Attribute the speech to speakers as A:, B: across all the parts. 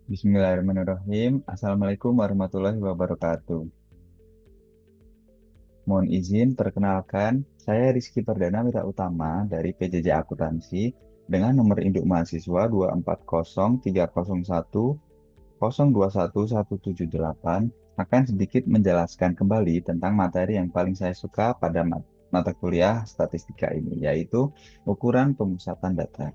A: Bismillahirrahmanirrahim. Assalamualaikum warahmatullahi wabarakatuh. Mohon izin perkenalkan, saya Rizky Perdana Wira Utama dari PJJ Akuntansi dengan nomor induk mahasiswa 2403031021178 akan sedikit menjelaskan kembali tentang materi yang paling saya suka pada mata kuliah statistika ini, yaitu ukuran pemusatan data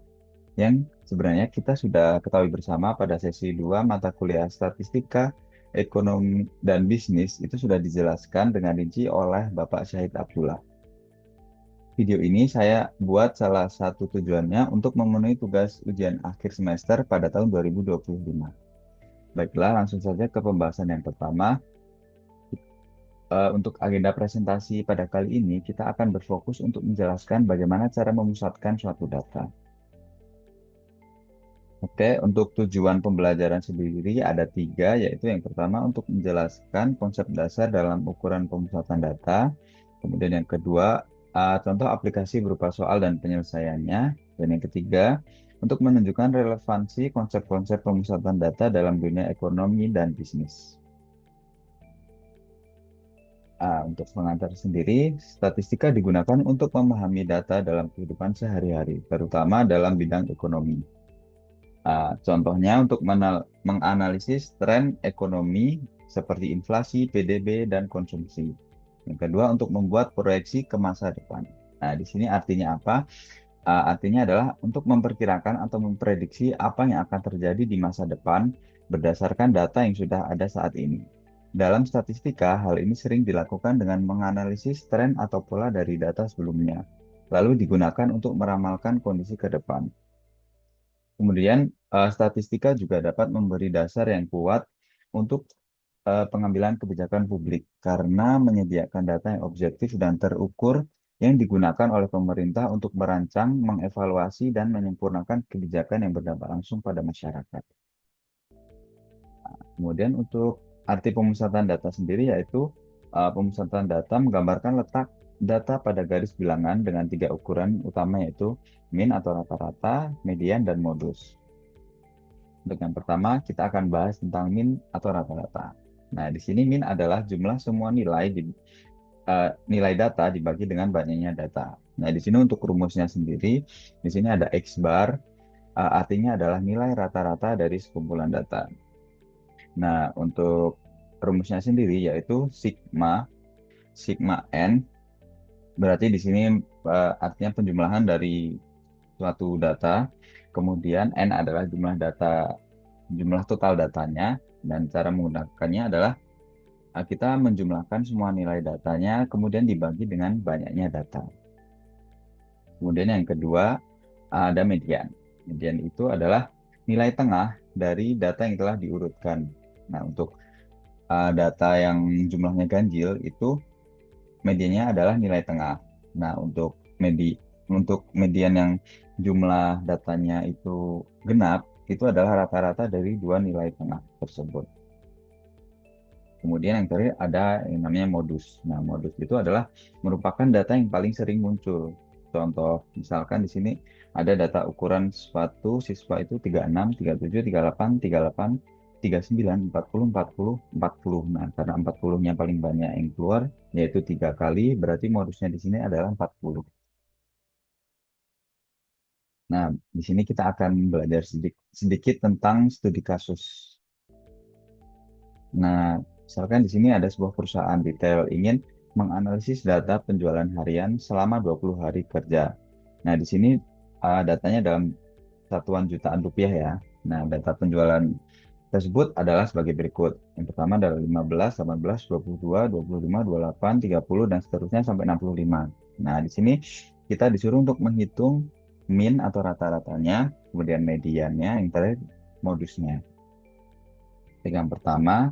A: yang sebenarnya kita sudah ketahui bersama pada sesi 2 mata kuliah statistika, ekonomi, dan bisnis itu sudah dijelaskan dengan rinci oleh Bapak Syahid Abdullah. Video ini saya buat salah satu tujuannya untuk memenuhi tugas ujian akhir semester pada tahun 2025. Baiklah, langsung saja ke pembahasan yang pertama. Untuk agenda presentasi pada kali ini, kita akan berfokus untuk menjelaskan bagaimana cara memusatkan suatu data. Oke, untuk tujuan pembelajaran sendiri ada tiga, yaitu yang pertama untuk menjelaskan konsep dasar dalam ukuran pemusatan data. Kemudian yang kedua, contoh aplikasi berupa soal dan penyelesaiannya. Dan yang ketiga, untuk menunjukkan relevansi konsep-konsep pemusatan data dalam dunia ekonomi dan bisnis. Untuk pengantar sendiri, statistika digunakan untuk memahami data dalam kehidupan sehari-hari, terutama dalam bidang ekonomi. Contohnya untuk menganalisis tren ekonomi seperti inflasi, PDB, dan konsumsi. Yang kedua, untuk membuat proyeksi ke masa depan. Nah, di sini artinya apa? Artinya adalah untuk memperkirakan atau memprediksi apa yang akan terjadi di masa depan berdasarkan data yang sudah ada saat ini. Dalam statistika, hal ini sering dilakukan dengan menganalisis tren atau pola dari data sebelumnya, lalu digunakan untuk meramalkan kondisi ke depan. Kemudian, statistika juga dapat memberi dasar yang kuat untuk pengambilan kebijakan publik karena menyediakan data yang objektif dan terukur yang digunakan oleh pemerintah untuk merancang, mengevaluasi, dan menyempurnakan kebijakan yang berdampak langsung pada masyarakat. Kemudian untuk arti pemusatan data sendiri yaitu pemusatan data menggambarkan letak data pada garis bilangan dengan tiga ukuran utama yaitu mean atau rata-rata, median, dan modus. Untuk yang pertama, kita akan bahas tentang mean atau rata-rata. Nah, di sini mean adalah jumlah semua nilai data dibagi dengan banyaknya data. Nah, di sini untuk rumusnya sendiri, di sini ada X bar, artinya adalah nilai rata-rata dari sekumpulan data. Nah, untuk rumusnya sendiri yaitu sigma n, berarti di sini artinya penjumlahan dari suatu data, kemudian n adalah jumlah total datanya, dan cara menggunakannya adalah kita menjumlahkan semua nilai datanya, kemudian dibagi dengan banyaknya data. Kemudian yang kedua, ada median. Median itu adalah nilai tengah dari data yang telah diurutkan. Nah, untuk data yang jumlahnya ganjil itu mediannya adalah nilai tengah. Nah, untuk median yang jumlah datanya itu genap, itu adalah rata-rata dari dua nilai tengah tersebut. Kemudian yang terakhir ada yang namanya modus. Nah, modus itu adalah merupakan data yang paling sering muncul. Contoh, misalkan di sini ada data ukuran suatu siswa itu 36, 37, 38, 38, 39, 40, 40, 40. Nah, karena 40-nya paling banyak yang keluar, yaitu 3 kali, berarti modusnya di sini adalah 40. Nah, di sini kita akan belajar sedikit tentang studi kasus. Nah, misalkan di sini ada sebuah perusahaan retail ingin menganalisis data penjualan harian selama 20 hari kerja. Nah, di sini datanya dalam satuan jutaan rupiah ya. Nah, data penjualan tersebut adalah sebagai berikut. Yang pertama adalah 15, 18, 22, 25, 28, 30, dan seterusnya sampai 65. Nah, di sini kita disuruh untuk menghitung mean atau rata-ratanya, kemudian mediannya, yang terakhir modusnya. Yang pertama,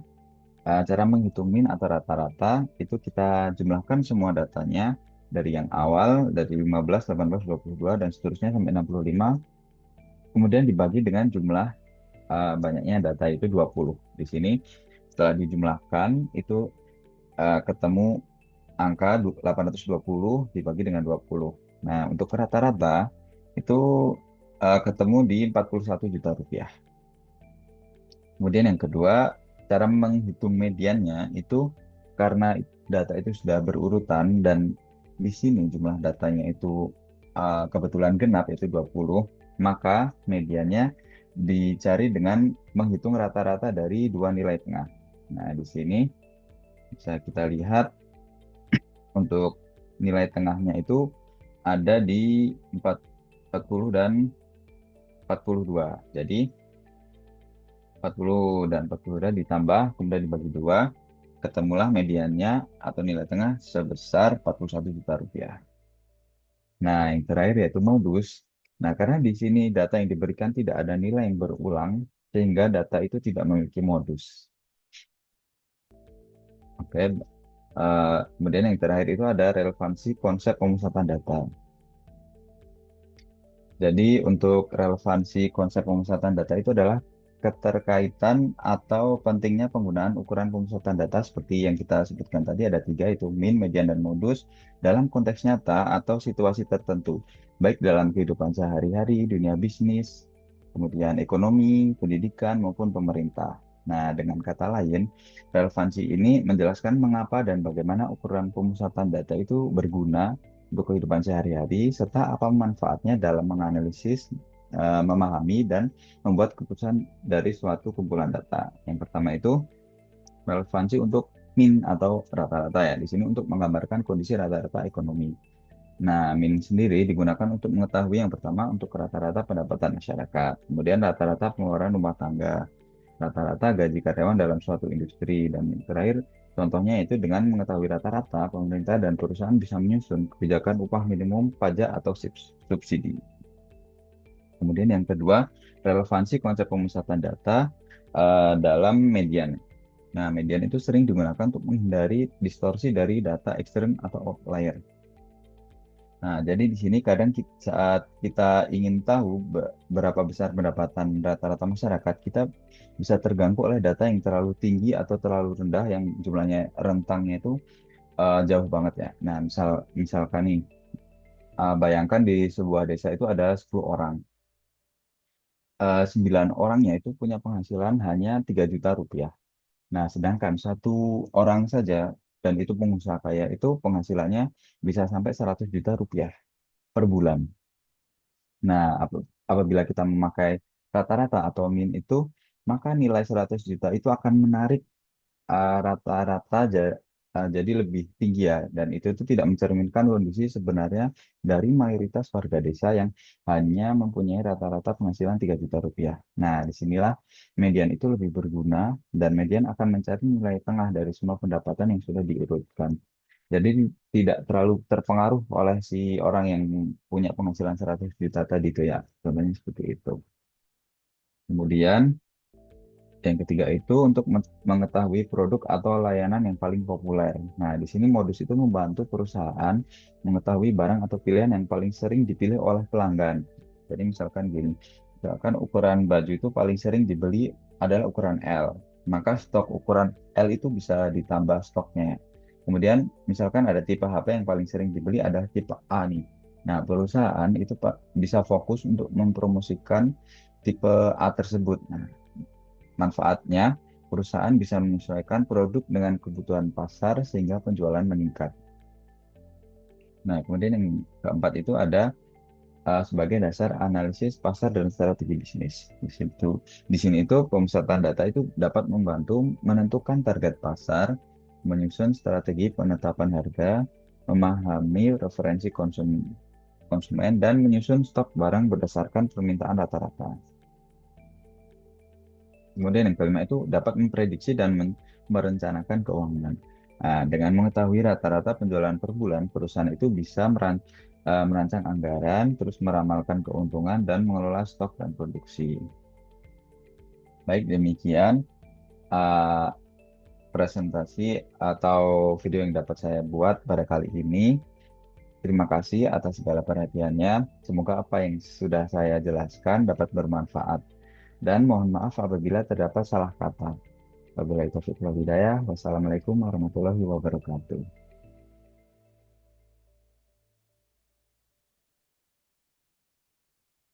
A: cara menghitung mean atau rata-rata itu kita jumlahkan semua datanya dari yang awal, dari 15, 18, 22, dan seterusnya sampai 65. Kemudian dibagi dengan jumlah banyaknya data itu 20. Di sini setelah dijumlahkan itu ketemu angka 820 dibagi dengan 20. Nah, untuk rata-rata itu ketemu di 41 juta rupiah. Kemudian yang kedua, cara menghitung mediannya itu karena data itu sudah berurutan dan di sini jumlah datanya itu kebetulan genap yaitu 20, maka mediannya dicari dengan menghitung rata-rata dari dua nilai tengah. Nah, di sini bisa kita lihat untuk nilai tengahnya itu ada di 40 dan 42. Jadi 40 dan 42 ditambah kemudian dibagi dua, ketemulah mediannya atau nilai tengah sebesar 41 juta rupiah. Nah, yang terakhir yaitu modus. Nah, karena di sini data yang diberikan tidak ada nilai yang berulang, sehingga data itu tidak memiliki modus. Oke, kemudian yang terakhir itu ada relevansi konsep pemusatan data. Jadi untuk relevansi konsep pemusatan data itu adalah keterkaitan atau pentingnya penggunaan ukuran pemusatan data seperti yang kita sebutkan tadi ada tiga itu mean, median, dan modus dalam konteks nyata atau situasi tertentu, baik dalam kehidupan sehari-hari, dunia bisnis, kemudian ekonomi, pendidikan, maupun pemerintah. Nah, dengan kata lain, relevansi ini menjelaskan mengapa dan bagaimana ukuran pemusatan data itu berguna untuk kehidupan sehari-hari, serta apa manfaatnya dalam menganalisis, memahami, dan membuat keputusan dari suatu kumpulan data. Yang pertama itu relevansi untuk mean atau rata-rata ya. Di sini untuk menggambarkan kondisi rata-rata ekonomi. Nah, mean sendiri digunakan untuk mengetahui yang pertama untuk rata-rata pendapatan masyarakat, kemudian rata-rata pengeluaran rumah tangga, rata-rata gaji karyawan dalam suatu industri, dan yang terakhir contohnya itu dengan mengetahui rata-rata pemerintah dan perusahaan bisa menyusun kebijakan upah minimum, pajak atau subsidi. Kemudian yang kedua, relevansi konsep pemusatan data dalam median. Nah, median itu sering digunakan untuk menghindari distorsi dari data ekstern atau outlier. Nah, jadi di sini kadang saat kita ingin tahu berapa besar pendapatan rata-rata masyarakat, kita bisa terganggu oleh data yang terlalu tinggi atau terlalu rendah yang jumlahnya rentangnya itu jauh banget ya. Nah, misalkan nih, bayangkan di sebuah desa itu ada 10 orang. 9 orangnya itu punya penghasilan hanya 3 juta rupiah. Nah, sedangkan satu orang saja dan itu pengusaha kaya itu penghasilannya bisa sampai 100 juta rupiah per bulan. Nah, apabila kita memakai rata-rata atau min itu, maka nilai 100 juta itu akan menarik rata-rata jadi lebih tinggi ya. Dan itu tidak mencerminkan kondisi sebenarnya dari mayoritas warga desa yang hanya mempunyai rata-rata penghasilan 3 juta rupiah. Nah, disinilah median itu lebih berguna dan median akan mencari nilai tengah dari semua pendapatan yang sudah diurutkan. Jadi tidak terlalu terpengaruh oleh si orang yang punya penghasilan 100 juta tadi itu ya. Contohnya seperti itu. Kemudian yang ketiga itu untuk mengetahui produk atau layanan yang paling populer. Nah, di sini modus itu membantu perusahaan mengetahui barang atau pilihan yang paling sering dipilih oleh pelanggan. Jadi misalkan gini, misalkan ukuran baju itu paling sering dibeli adalah ukuran L. Maka stok ukuran L itu bisa ditambah stoknya. Kemudian misalkan ada tipe HP yang paling sering dibeli adalah tipe A nih. Nah, perusahaan itu Pak bisa fokus untuk mempromosikan tipe A tersebut. Nah, manfaatnya, perusahaan bisa menyesuaikan produk dengan kebutuhan pasar sehingga penjualan meningkat. Nah, kemudian yang keempat itu ada sebagai dasar analisis pasar dan strategi bisnis. Di sini itu pemusatan data itu dapat membantu menentukan target pasar, menyusun strategi penetapan harga, memahami referensi konsumen, dan menyusun stok barang berdasarkan permintaan rata-rata. Kemudian yang kelima itu dapat memprediksi dan merencanakan keuangan. Nah, dengan mengetahui rata-rata penjualan per bulan, perusahaan itu bisa merancang anggaran, terus meramalkan keuntungan, dan mengelola stok dan produksi. Baik, demikian uh, presentasi atau video yang dapat saya buat pada kali ini. Terima kasih atas segala perhatiannya. Semoga apa yang sudah saya jelaskan dapat bermanfaat. Dan mohon maaf apabila terdapat salah kata. Wabillahi taufiq wal hidayah. Wassalamualaikum warahmatullahi wabarakatuh.